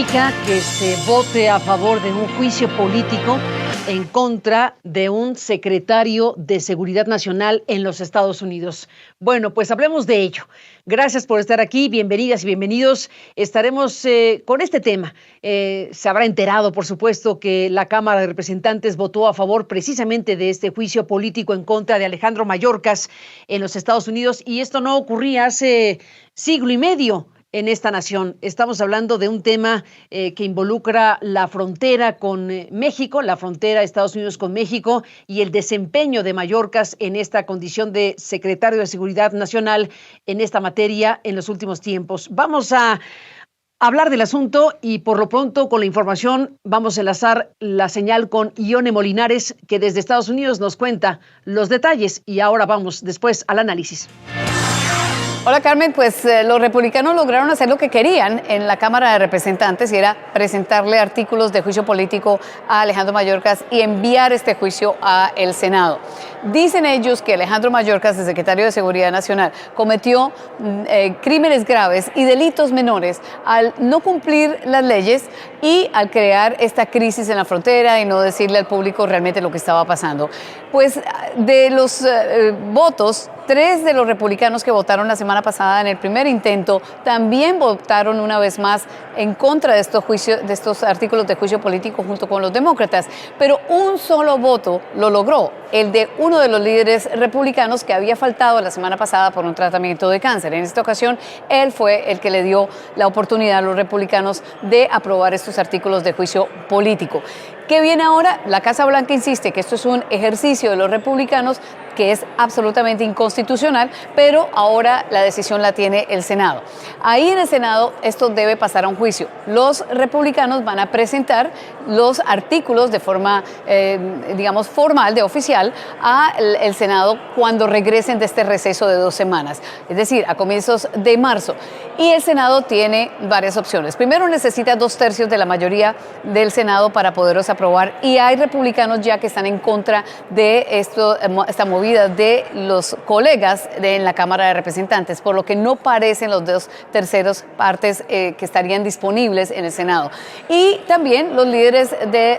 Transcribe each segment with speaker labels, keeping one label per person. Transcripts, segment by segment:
Speaker 1: implica que se vote a favor de un juicio político en contra de un secretario de Seguridad Nacional en los Estados Unidos. Bueno, pues hablemos de ello. Gracias por estar aquí, bienvenidas y bienvenidos. Estaremos con este tema. Se habrá enterado, por supuesto, que la Cámara de Representantes votó a favor precisamente de este juicio político en contra de Alejandro Mayorkas en los Estados Unidos, y esto no ocurría hace siglo y medio. En esta nación estamos hablando de un tema que involucra la frontera con México, la frontera de Estados Unidos con México, y el desempeño de Mayorkas en esta condición de secretario de Seguridad Nacional en esta materia en los últimos tiempos. Vamos a hablar del asunto y por lo pronto con la información vamos a enlazar la señal con Ione Molinares, que desde Estados Unidos nos cuenta los detalles, y ahora vamos después al análisis.
Speaker 2: Hola Carmen, pues los republicanos lograron hacer lo que querían en la Cámara de Representantes, y era presentarle artículos de juicio político a Alejandro Mayorkas y enviar este juicio al Senado. Dicen ellos que Alejandro Mayorkas, el secretario de Seguridad Nacional, cometió crímenes graves y delitos menores al no cumplir las leyes y al crear esta crisis en la frontera y no decirle al público realmente lo que estaba pasando. Pues de los votos, 3 de los republicanos que votaron la semana pasada en el primer intento también votaron una vez más en contra de estos artículos de juicio político junto con los demócratas, pero un solo voto lo logró, el de uno de los líderes republicanos que había faltado la semana pasada por un tratamiento de cáncer. En esta ocasión, él fue el que le dio la oportunidad a los republicanos de aprobar estos artículos de juicio político. ¿Qué viene ahora? La Casa Blanca insiste que esto es un ejercicio de los republicanos que es absolutamente inconstitucional, pero ahora la decisión la tiene el Senado. Ahí en el Senado esto debe pasar a un juicio. Los republicanos van a presentar los artículos de forma, formal, de oficial, al Senado cuando regresen de este receso de 2 semanas, es decir, a comienzos de marzo. Y el Senado tiene varias opciones. Primero, necesita 2/3 de la mayoría del Senado para poderlos aprobar, y hay republicanos ya que están en contra de esta movida de los colegas en la Cámara de Representantes, por lo que no parecen los 2/3 partes que estarían disponibles en el Senado. Y también los líderes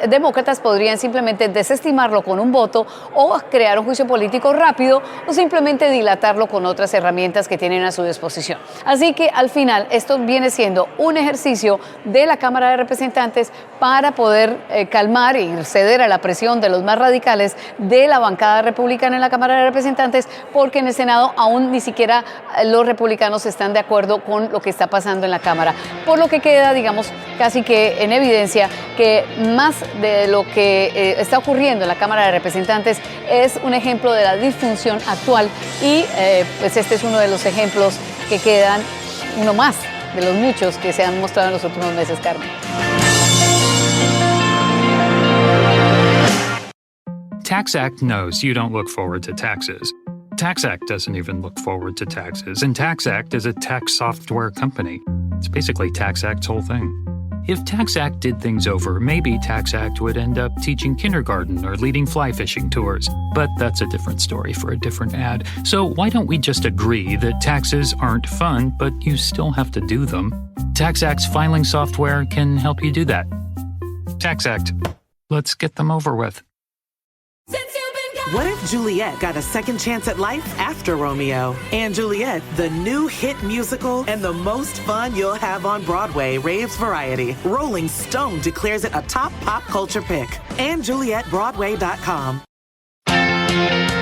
Speaker 2: demócratas podrían simplemente desestimarlo con un voto o crear un juicio político rápido o simplemente dilatarlo con otras herramientas que tienen a su disposición. Así que al final esto viene siendo un ejercicio de la Cámara de Representantes para poder calmar y ceder a la presión de los más radicales de la bancada republicana en la Cámara de Representantes, porque en el Senado aún ni siquiera los republicanos están de acuerdo con lo que está pasando en la Cámara. Por lo que queda, digamos, casi que en evidencia que más de lo que está ocurriendo en la Cámara de Representantes es un ejemplo de la disfunción actual, y pues este es uno de los ejemplos que quedan, uno más de los muchos que se han mostrado en los últimos meses, Carmen.
Speaker 3: TaxAct knows you don't look forward to taxes. TaxAct doesn't even look forward to taxes, and TaxAct is a tax software company. It's basically TaxAct's whole thing. If TaxAct did things over, maybe TaxAct would end up teaching kindergarten or leading fly fishing tours. But that's a different story for a different ad. So why don't we just agree that taxes aren't fun, but you still have to do them? TaxAct's filing software can help you do that. TaxAct. Let's get them over with.
Speaker 4: What if Juliet got a second chance at life after Romeo? And Juliet, the new hit musical and the most fun you'll have on Broadway, raves Variety. Rolling Stone declares it a top pop culture pick. And JulietBroadway.com.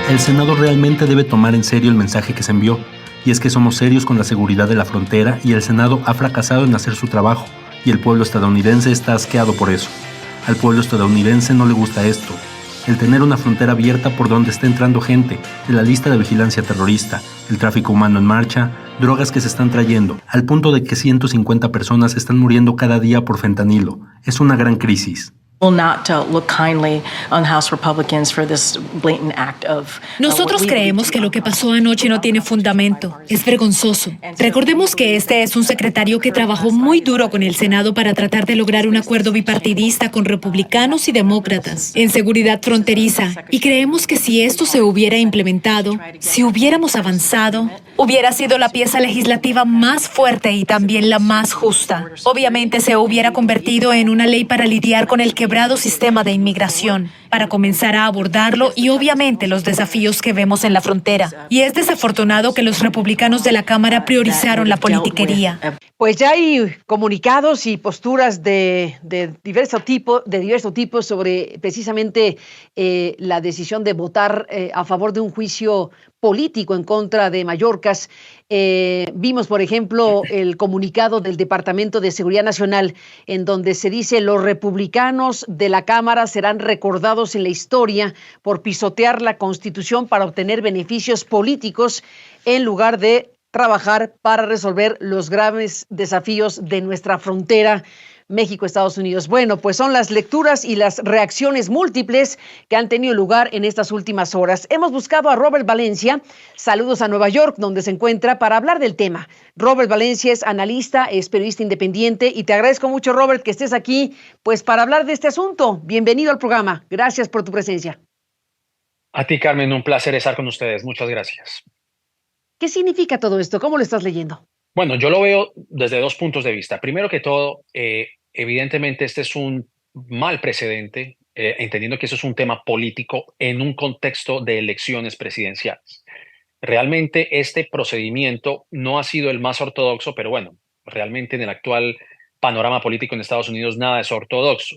Speaker 5: El Senado realmente debe tomar en serio el mensaje que se envió, y es que somos serios con la seguridad de la frontera, y el Senado ha fracasado en hacer su trabajo, y el pueblo estadounidense está asqueado por eso. Al pueblo estadounidense no le gusta esto. El tener una frontera abierta por donde está entrando gente, de la lista de vigilancia terrorista, el tráfico humano en marcha, drogas que se están trayendo, al punto de que 150 personas están muriendo cada día por fentanilo. Es una gran crisis.
Speaker 6: Nosotros creemos que lo que pasó anoche no tiene fundamento. Es vergonzoso. Recordemos que este es un secretario que trabajó muy duro con el Senado para tratar de lograr un acuerdo bipartidista con republicanos y demócratas en seguridad fronteriza. Y creemos que si esto se hubiera implementado, si hubiéramos avanzado, hubiera sido la pieza legislativa más fuerte y también la más justa. Obviamente se hubiera convertido en una ley para lidiar con el quebrado sistema de inmigración, para comenzar a abordarlo y obviamente los desafíos que vemos en la frontera. Y es desafortunado que los republicanos de la Cámara priorizaron la politiquería.
Speaker 1: Pues ya hay comunicados y posturas de diverso tipo sobre precisamente la decisión de votar a favor de un juicio político en contra de Mayorkas. Vimos, por ejemplo, el comunicado del Departamento de Seguridad Nacional, en donde se dice: los republicanos de la Cámara serán recordados en la historia por pisotear la Constitución para obtener beneficios políticos en lugar de trabajar para resolver los graves desafíos de nuestra frontera México-Estados Unidos. Bueno, pues son las lecturas y las reacciones múltiples que han tenido lugar en estas últimas horas. Hemos buscado a Robert Valencia, saludos a Nueva York, donde se encuentra, para hablar del tema. Robert Valencia es analista, es periodista independiente, y te agradezco mucho, Robert, que estés aquí, pues para hablar de este asunto. Bienvenido al programa. Gracias por tu presencia.
Speaker 7: A ti, Carmen, un placer estar con ustedes. Muchas gracias.
Speaker 1: ¿Qué significa todo esto? ¿Cómo lo estás leyendo?
Speaker 7: Bueno, yo lo veo desde dos puntos de vista. Primero que todo, evidentemente este es un mal precedente, entendiendo que eso es un tema político en un contexto de elecciones presidenciales. Realmente este procedimiento no ha sido el más ortodoxo, pero bueno, realmente en el actual panorama político en Estados Unidos nada es ortodoxo.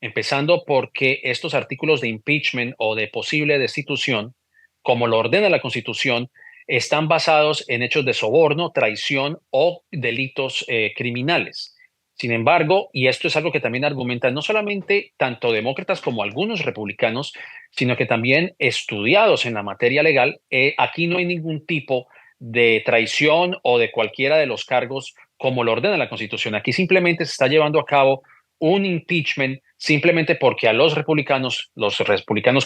Speaker 7: Empezando porque estos artículos de impeachment o de posible destitución, como lo ordena la Constitución, están basados en hechos de soborno, traición o delitos criminales. Sin embargo, y esto es algo que también argumentan no solamente tanto demócratas como algunos republicanos, sino que también estudiados en la materia legal, aquí no hay ningún tipo de traición o de cualquiera de los cargos como lo ordena la Constitución. Aquí simplemente se está llevando a cabo un impeachment simplemente porque los republicanos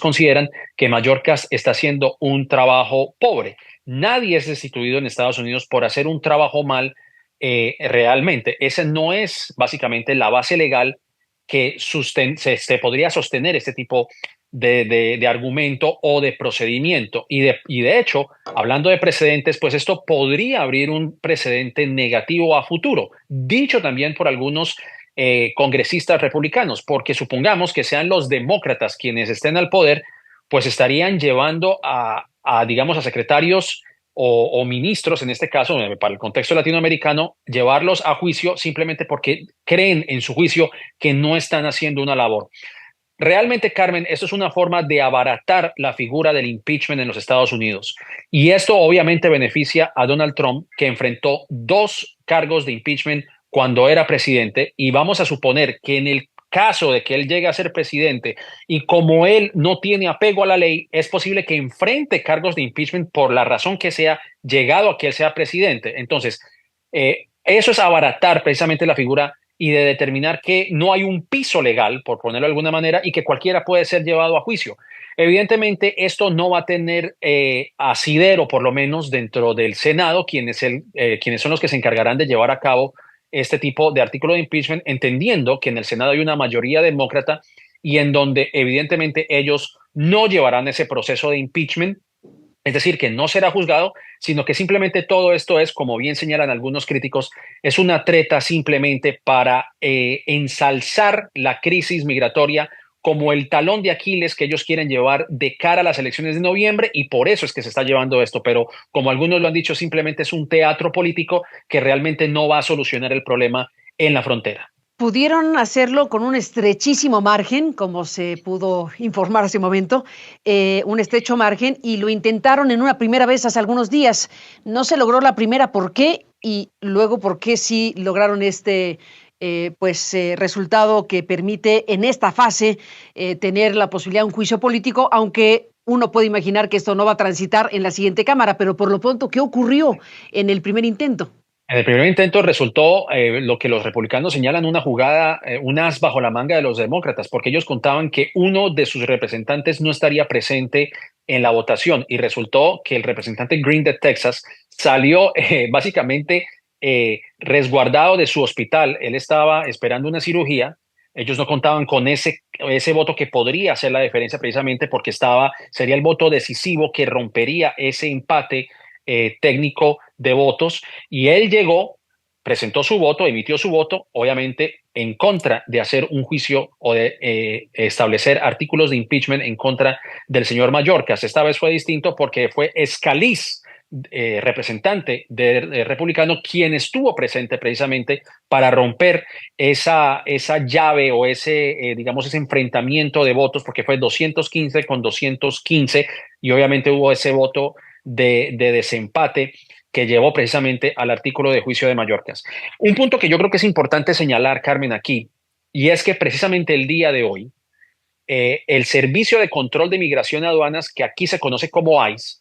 Speaker 7: consideran que Mayorkas está haciendo un trabajo pobre. Nadie es destituido en Estados Unidos por hacer un trabajo mal realmente. Esa no es básicamente la base legal que se podría sostener este tipo de argumento o de procedimiento. Y de hecho, hablando de precedentes, pues esto podría abrir un precedente negativo a futuro, dicho también por algunos congresistas republicanos, porque supongamos que sean los demócratas quienes estén al poder, pues estarían llevando digamos, a secretarios o ministros, en este caso, para el contexto latinoamericano, llevarlos a juicio simplemente porque creen en su juicio que no están haciendo una labor. Realmente, Carmen, esto es una forma de abaratar la figura del impeachment en los Estados Unidos. Y esto obviamente beneficia a Donald Trump, que enfrentó 2 cargos de impeachment cuando era presidente, y vamos a suponer que en el caso de que él llegue a ser presidente y como él no tiene apego a la ley, es posible que enfrente cargos de impeachment por la razón que sea, llegado a que él sea presidente. Entonces, eso es abaratar precisamente la figura y de determinar que no hay un piso legal, por ponerlo de alguna manera, y que cualquiera puede ser llevado a juicio. Evidentemente, esto no va a tener asidero, por lo menos dentro del Senado, quienes son los que se encargarán de llevar a cabo este tipo de artículo de impeachment, entendiendo que en el Senado hay una mayoría demócrata y en donde evidentemente ellos no llevarán ese proceso de impeachment, es decir, que no será juzgado, sino que simplemente todo esto es, como bien señalan algunos críticos, es una treta simplemente para ensalzar la crisis migratoria como el talón de Aquiles que ellos quieren llevar de cara a las elecciones de noviembre, y por eso es que se está llevando esto. Pero como algunos lo han dicho, simplemente es un teatro político que realmente no va a solucionar el problema en la frontera.
Speaker 1: Pudieron hacerlo con un estrechísimo margen, como se pudo informar hace un momento, un estrecho margen, y lo intentaron en una primera vez hace algunos días. No se logró la primera, ¿por qué? Y luego, ¿por qué sí lograron este resultado que permite en esta fase tener la posibilidad de un juicio político, aunque uno puede imaginar que esto no va a transitar en la siguiente Cámara? Pero por lo pronto, ¿qué ocurrió en el primer intento?
Speaker 7: En el primer intento resultó lo que los republicanos señalan una jugada, un as bajo la manga de los demócratas, porque ellos contaban que uno de sus representantes no estaría presente en la votación y resultó que el representante Green de Texas salió básicamente resguardado de su hospital. Él estaba esperando una cirugía. Ellos no contaban con ese voto que podría hacer la diferencia precisamente porque sería el voto decisivo que rompería ese empate técnico de votos y él llegó, presentó su voto, emitió su voto, obviamente en contra de hacer un juicio o de establecer artículos de impeachment en contra del señor Mayorkas. Esta vez fue distinto porque fue Scalise, representante republicano, quien estuvo presente precisamente para romper esa llave o digamos, ese enfrentamiento de votos, porque fue 215 con 215 y obviamente hubo ese voto de desempate que llevó precisamente al artículo de juicio de Mayorkas. Un punto que yo creo que es importante señalar, Carmen, aquí, y es que precisamente el día de hoy, el Servicio de Control de Migración y Aduanas, que aquí se conoce como ICE,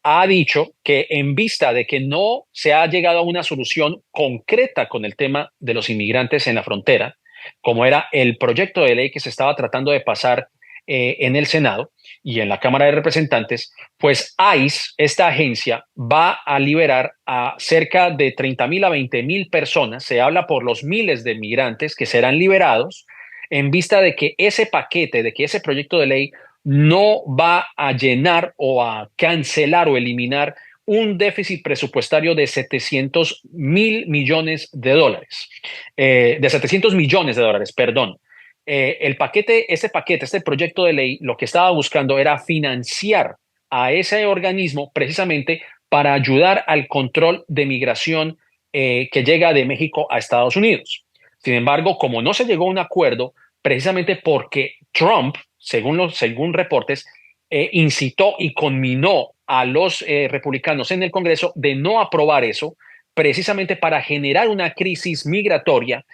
Speaker 7: ha dicho que en vista de que no se ha llegado a una solución concreta con el tema de los inmigrantes en la frontera, como era el proyecto de ley que se estaba tratando de pasar en el Senado y en la Cámara de Representantes, pues ICE, esta agencia, va a liberar a cerca de 30,000 a 20,000 personas. Se habla por los miles de migrantes que serán liberados en vista de que ese paquete, de que ese proyecto de ley no va a llenar o a cancelar o eliminar un déficit presupuestario de 700,000 millones de dólares, de 700 millones de dólares, perdón. Este proyecto de ley, lo que estaba buscando era financiar a ese organismo precisamente para ayudar al control de migración que llega de México a Estados Unidos. Sin embargo, como no se llegó a un acuerdo, precisamente porque Trump, según reportes, incitó y conminó a los republicanos en el Congreso de no aprobar eso, precisamente para generar una crisis migratoria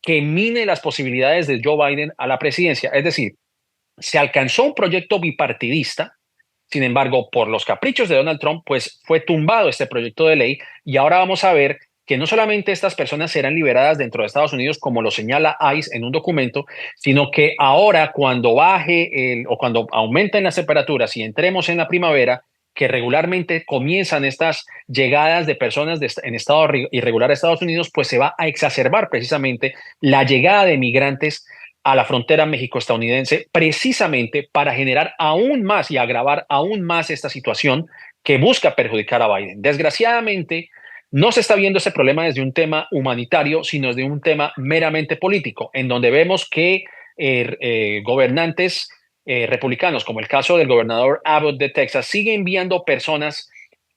Speaker 7: que mine las posibilidades de Joe Biden a la presidencia. Es decir, se alcanzó un proyecto bipartidista, sin embargo, por los caprichos de Donald Trump, pues fue tumbado este proyecto de ley y ahora vamos a ver que no solamente estas personas serán liberadas dentro de Estados Unidos, como lo señala ICE en un documento, sino que ahora cuando o cuando aumenten las temperaturas y entremos en la primavera, que regularmente comienzan estas llegadas de personas en estado irregular a Estados Unidos, pues se va a exacerbar precisamente la llegada de migrantes a la frontera México-estadounidense, precisamente para generar aún más y agravar aún más esta situación que busca perjudicar a Biden. Desgraciadamente, no se está viendo ese problema desde un tema humanitario, sino desde un tema meramente político, en donde vemos que gobernantes republicanos, como el caso del gobernador Abbott de Texas, sigue enviando personas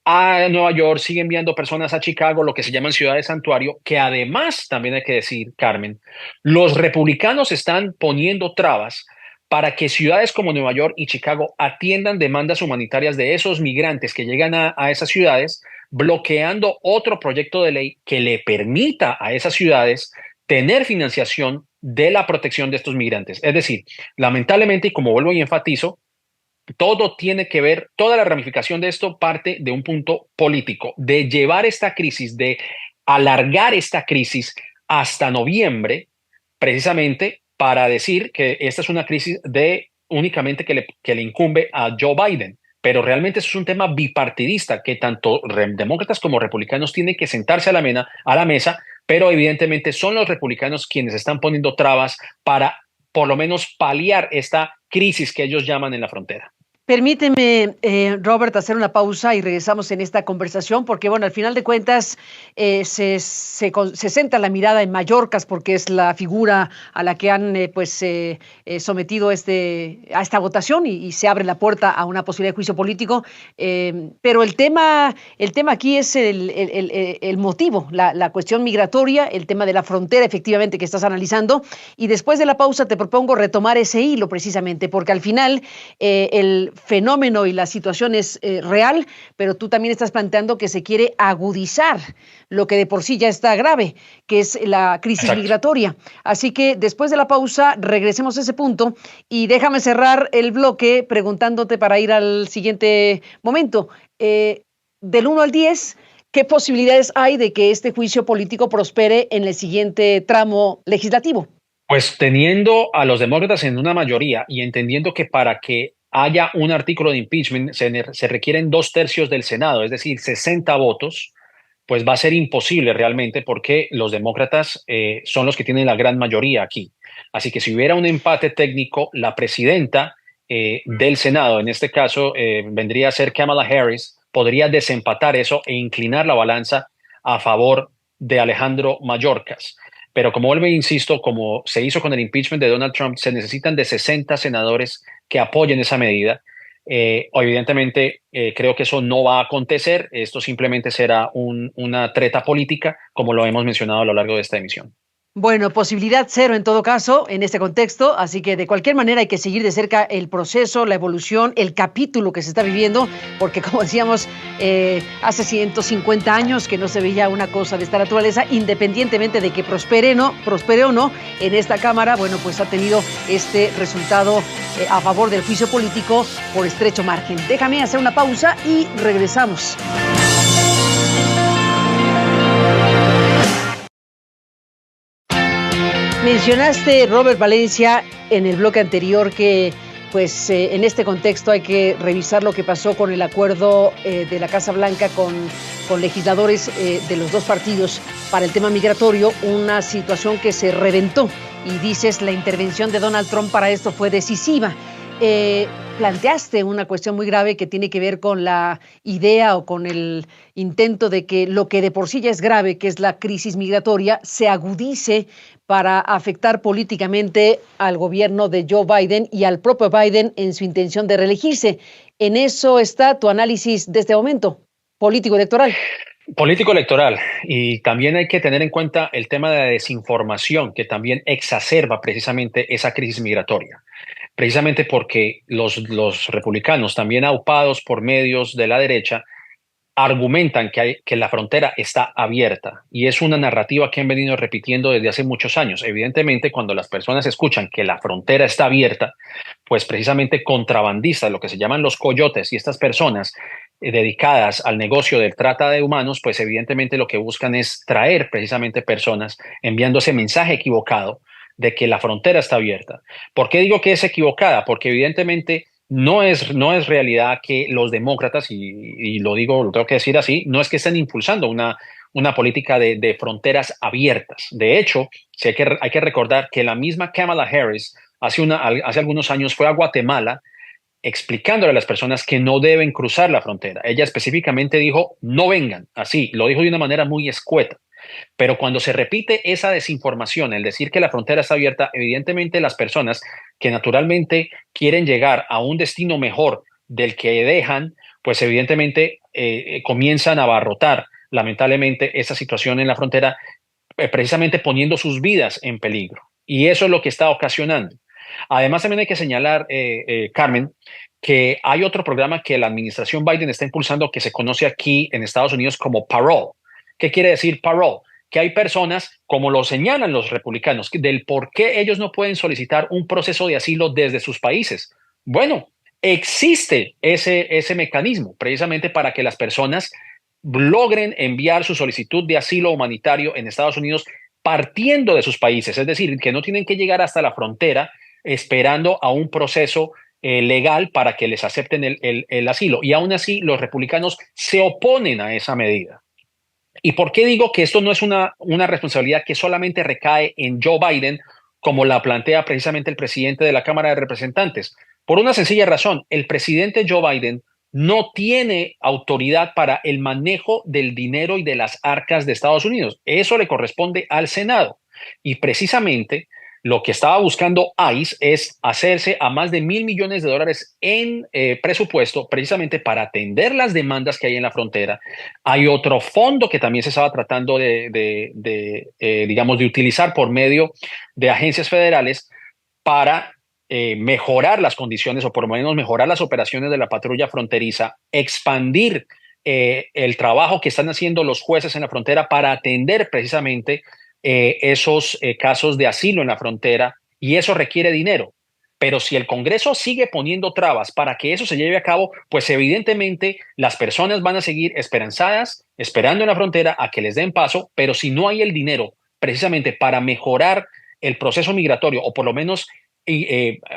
Speaker 7: a Nueva York, sigue enviando personas a Chicago, lo que se llaman ciudades santuario, que además, también hay que decir, Carmen, los republicanos están poniendo trabas para que ciudades como Nueva York y Chicago atiendan demandas humanitarias de esos migrantes que llegan a esas ciudades, bloqueando otro proyecto de ley que le permita a esas ciudades tener financiación de la protección de estos migrantes. Es decir, lamentablemente, y como vuelvo y enfatizo, todo tiene que ver, toda la ramificación de esto parte de un punto político, de llevar esta crisis, de alargar esta crisis hasta noviembre, precisamente para decir que esta es una crisis únicamente que le incumbe a Joe Biden. Pero realmente eso es un tema bipartidista que tanto demócratas como republicanos tienen que sentarse a la mesa, pero evidentemente son los republicanos quienes están poniendo trabas para por lo menos paliar esta crisis que ellos llaman en la frontera.
Speaker 1: Permíteme, Robert, hacer una pausa y regresamos en esta conversación porque, bueno, al final de cuentas se centra la mirada en Mayorkas porque es la figura a la que han sometido a esta votación y se abre la puerta a una posibilidad de juicio político. Pero el tema aquí es el motivo, la cuestión migratoria, el tema de la frontera, efectivamente, que estás analizando. Y después de la pausa te propongo retomar ese hilo precisamente porque al final el fenómeno y la situación es real, pero tú también estás planteando que se quiere agudizar lo que de por sí ya está grave, que es la crisis
Speaker 7: Exacto.
Speaker 1: migratoria. Así que después de la pausa regresemos a ese punto y déjame cerrar el bloque preguntándote para ir al siguiente momento. Del 1 al 10, ¿Qué posibilidades hay de que este juicio político prospere en el siguiente tramo legislativo?
Speaker 7: Pues teniendo a los demócratas en una mayoría y entendiendo que para que haya un artículo de impeachment se requieren 2/3 del Senado, es decir, 60 votos, pues va a ser imposible realmente porque los demócratas son los que tienen la gran mayoría aquí. Así que si hubiera un empate técnico, la presidenta del Senado, en este caso vendría a ser Kamala Harris, podría desempatar eso e inclinar la balanza a favor de Alejandro Mayorkas. Pero como vuelvo e insisto, como se hizo con el impeachment de Donald Trump, se necesitan de 60 senadores que apoyen esa medida. Evidentemente, creo que eso no va a acontecer. Esto simplemente será una treta política, como lo hemos mencionado a lo largo de esta emisión.
Speaker 1: Bueno, posibilidad cero en todo caso en este contexto, así que de cualquier manera hay que seguir de cerca el proceso, la evolución, el capítulo que se está viviendo, porque como decíamos, hace 150 años que no se veía una cosa de esta naturaleza, independientemente de que prospere o no en esta Cámara, bueno, pues ha tenido este resultado a favor del juicio político por estrecho margen. Déjame hacer una pausa y regresamos. Mencionaste, Robert Valencia, en el bloque anterior que pues en este contexto hay que revisar lo que pasó con el acuerdo de la Casa Blanca con legisladores de los dos partidos para el tema migratorio, una situación que se reventó y dices la intervención de Donald Trump para esto fue decisiva. Planteaste una cuestión muy grave que tiene que ver con la idea o con el intento de que lo que de por sí ya es grave, que es la crisis migratoria, se agudice para afectar políticamente al gobierno de Joe Biden y al propio Biden en su intención de reelegirse. ¿En eso está tu análisis de este momento político-electoral?
Speaker 7: Político-electoral. Y también hay que tener en cuenta el tema de la desinformación, que también exacerba precisamente esa crisis migratoria. Precisamente porque los republicanos, también aupados por medios de la derecha, argumentan que la frontera está abierta y es una narrativa que han venido repitiendo desde hace muchos años. Evidentemente, cuando las personas escuchan que la frontera está abierta, pues precisamente contrabandistas, lo que se llaman los coyotes y estas personas dedicadas al negocio del trata de humanos, pues evidentemente lo que buscan es traer precisamente personas enviando ese mensaje equivocado de que la frontera está abierta. ¿Por qué digo que es equivocada? Porque evidentemente no es realidad que los demócratas, y lo digo, lo tengo que decir así, no es que estén impulsando una política de fronteras abiertas. De hecho, sí hay que recordar que la misma Kamala Harris hace algunos años fue a Guatemala explicándole a las personas que no deben cruzar la frontera. Ella específicamente dijo, no vengan, así, lo dijo de una manera muy escueta. Pero cuando se repite esa desinformación, el decir que la frontera está abierta, evidentemente las personas que naturalmente quieren llegar a un destino mejor del que dejan, pues evidentemente comienzan a abarrotar lamentablemente esa situación en la frontera, precisamente poniendo sus vidas en peligro. Y eso es lo que está ocasionando. Además, también hay que señalar, Carmen, que hay otro programa que la administración Biden está impulsando que se conoce aquí en Estados Unidos como parole. ¿Qué quiere decir parole? Que hay personas, como lo señalan los republicanos, del por qué ellos no pueden solicitar un proceso de asilo desde sus países. Bueno, existe ese mecanismo precisamente para que las personas logren enviar su solicitud de asilo humanitario en Estados Unidos partiendo de sus países, es decir, que no tienen que llegar hasta la frontera esperando a un proceso legal para que les acepten el asilo. Y aún así, los republicanos se oponen a esa medida. ¿Y por qué digo que esto no es una responsabilidad que solamente recae en Joe Biden, como la plantea precisamente el presidente de la Cámara de Representantes? Por una sencilla razón, el presidente Joe Biden no tiene autoridad para el manejo del dinero y de las arcas de Estados Unidos. Eso le corresponde al Senado. Y precisamente lo que estaba buscando ICE es hacerse a más de $1,000 millones en presupuesto precisamente para atender las demandas que hay en la frontera. Hay otro fondo que también se estaba tratando digamos, de utilizar por medio de agencias federales para mejorar las condiciones o por lo menos mejorar las operaciones de la patrulla fronteriza, expandir el trabajo que están haciendo los jueces en la frontera para atender precisamente esos casos de asilo en la frontera, y eso requiere dinero. Pero si el Congreso sigue poniendo trabas para que eso se lleve a cabo, pues evidentemente las personas van a seguir esperanzadas, esperando en la frontera a que les den paso, pero si no hay el dinero precisamente para mejorar el proceso migratorio o por lo menos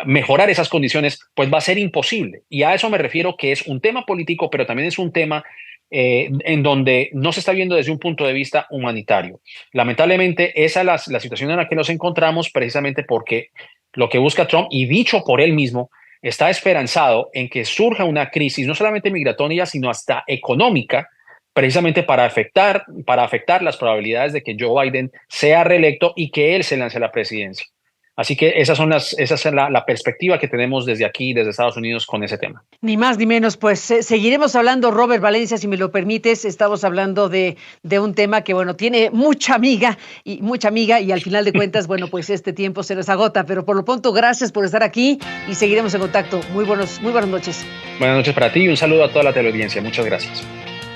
Speaker 7: mejorar esas condiciones, pues va a ser imposible. Y a eso me refiero, que es un tema político, pero también es un tema en donde no se está viendo desde un punto de vista humanitario. Lamentablemente, esa es la situación en la que nos encontramos, precisamente porque lo que busca Trump, y dicho por él mismo, está esperanzado en que surja una crisis no solamente migratoria, sino hasta económica, precisamente para afectar las probabilidades de que Joe Biden sea reelecto y que él se lance a la presidencia. Así que esa es la perspectiva que tenemos desde aquí, desde Estados Unidos, con ese tema.
Speaker 1: Ni más ni menos, pues seguiremos hablando, Robert Valencia, si me lo permites. Estamos hablando de un tema que, bueno, tiene mucha amiga y al final de cuentas, bueno, pues este tiempo se nos agota, pero por lo pronto, gracias por estar aquí y seguiremos en contacto. Muy buenas noches.
Speaker 7: Buenas noches para ti y un saludo a toda la teleaudiencia. Muchas gracias.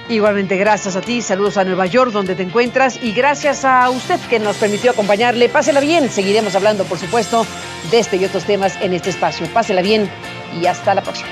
Speaker 1: Igualmente, gracias a ti, saludos a Nueva York, donde te encuentras, y gracias a usted que nos permitió acompañarle. Pásela bien, seguiremos hablando, por supuesto, de este y otros temas en este espacio. Pásela bien y hasta la próxima.